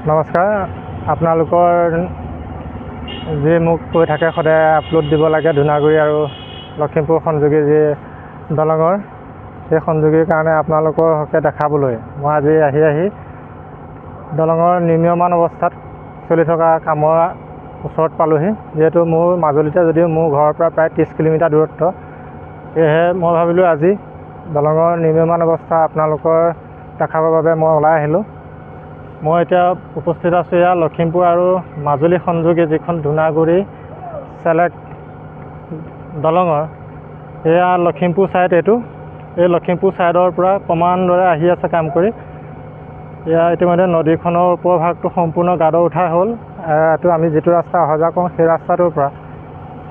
নমস্কাৰ। আপোনালোকৰ যি মোক কৈ থাকে সদায় আপলোড দিব লাগে ধূনাগুৰি আৰু লখিমপুৰ সংযোগী যি দলঙৰ, সেই সংযোগীৰ কাৰণে আপোনালোকৰ হকে দেখাবলৈ মই আজি আহি দলঙৰ নিৰ্মীয়মান অৱস্থাত চলি থকা কামৰ ওচৰত পালোহি। যিহেতু মোৰ মাজুলীতে যদিও মোৰ ঘৰৰ পৰা প্ৰায় 30 কিলোমিটাৰ দূৰত্ব, সেয়েহে মই ভাবিলোঁ আজি দলঙৰ নিৰ্মীয়মান অৱস্থা আপোনালোকৰ দেখাবৰ বাবে মই ওলাই আহিলোঁ। মই এতিয়া উপস্থিত আছোঁ এয়া লখিমপুৰ আৰু মাজুলী সংযোগী যিখন ধূনাগুৰি চেলেক্ট দলঙৰ, এয়া লখিমপুৰ ছাইড। এই লখিমপুৰ ছাইডৰ পৰা ক্ৰমান্বয়ে আহি আছে কাম কৰি। এয়া ইতিমধ্যে নদীখনৰ ওপৰ ভাগটো সম্পূৰ্ণ গাদ উঠা হ'ল। এইটো আমি যিটো ৰাস্তা অহা যোৱা কৰোঁ সেই ৰাস্তাটোৰ পৰা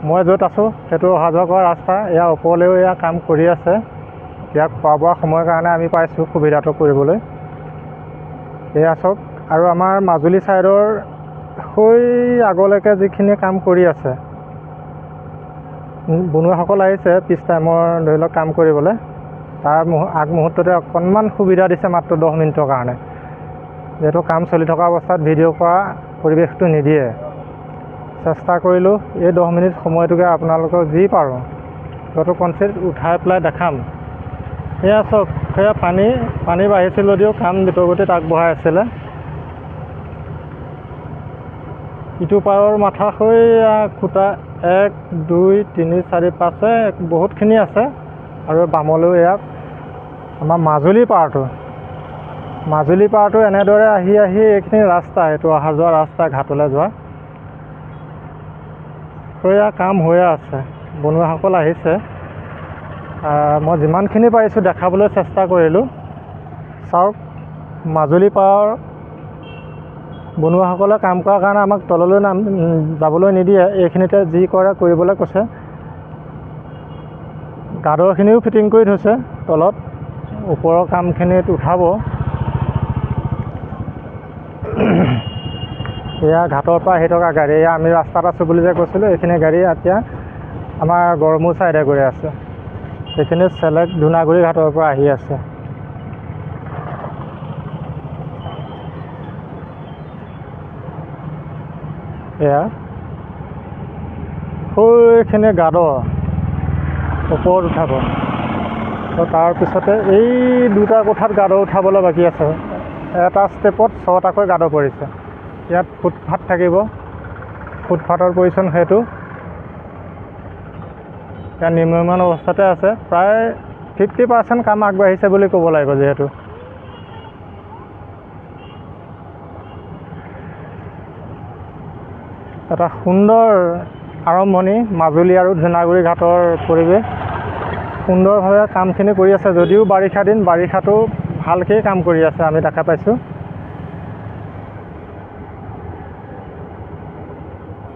মই য'ত আছোঁ সেইটো অহা যোৱা কৰা ৰাস্তা, এয়া ওপৰলৈও এয়া কাম কৰি আছে। ইয়াক খোৱা বোৱা সময়ৰ কাৰণে আমি পাইছোঁ সুবিধাটো কৰিবলৈ। এয়া চাওক, আৰু আমাৰ মাজুলী ছাইডৰ হৈ আগলৈকে যিখিনি কাম কৰি আছে, বনুৱাসকল আহিছে পিছ টাইমৰ ধৰি লওক কাম কৰিবলৈ। তাৰ আগমুহূৰ্ততে অকণমান সুবিধা দিছে মাত্ৰ 10 মিনিটৰ কাৰণে, যিহেতু কাম চলি থকা অৱস্থাত ভিডিঅ' কৰা পৰিৱেশটো নিদিয়ে। চেষ্টা কৰিলোঁ এই 10 মিনিট সময়টোকে আপোনালোকক যি পাৰোঁ ফটো কনচেপ্ট উঠাই পেলাই দেখাম। সেয়া চাওক, সেয়া পানী বাঢ়িছিল যদিও কাম দ্ৰুতগতিত আগবঢ়াই আছিলে। ইটো পাৰৰ মাথা হৈ খুঁটা 1, 2, 3, 4, 5 বহুতখিনি আছে। আৰু বামলৈও এয়া আমাৰ মাজুলী পাৰটো এনেদৰে আহি এইখিনি ৰাস্তা, এইটো অহা যোৱা ৰাস্তা ঘাটলৈ যোৱা, এয়া কাম হৈয়ে আছে। বনুৱাসকল আহিছে, মই যিমানখিনি পাৰিছোঁ দেখাবলৈ চেষ্টা কৰিলোঁ। চাওক, মাজুলী পাৰৰ বনুৱাসকলে কাম কৰাৰ কাৰণে আমাক তললৈ যাবলৈ নিদিয়ে। এইখিনিতে যি কৰে কৰিবলৈ কৈছে। গাদৰখিনিও ফিটিং কৰি থৈছে তলত, ওপৰৰ কামখিনিত উঠাব। এয়া ঘাটৰ পৰা আহি থকা গাড়ী, এয়া আমি ৰাস্তাত আছোঁ বুলি যে কৈছিলোঁ, এইখিনি গাড়ী এতিয়া আমাৰ গড়মূৰ ছাইডে গৈ আছে। এইখিনি চেলেক্ট ধূনাগুৰি ঘাটৰ পৰা আহি আছে। এয়া সেইখিনি গাদ ওপৰত উঠাব, আৰু তাৰপিছতে এই দুটা কোঠাত গাদ উঠাবলৈ বাকী আছে। এটা ষ্টেপত 6টাকৈ গাদ পৰিছে। ইয়াত ফুটফাট থাকিব, ফুটফাটৰ পজিশ্যন সেইটো। ইয়াত নিৰ্মীয়মান অৱস্থাতে আছে। প্ৰায় 50% কাম আগবাঢ়িছে বুলি ক'ব লাগিব। যিহেতু এটা সুন্দৰ আৰম্ভণি মাজুলী আৰু ধূনাগুৰি ঘাটৰ পৰিৱেশ। সুন্দৰভাৱে কামখিনি কৰি আছে, যদিও বাৰিষা দিন, বাৰিষাটো ভালকেই কাম কৰি আছে আমি দেখা পাইছোঁ।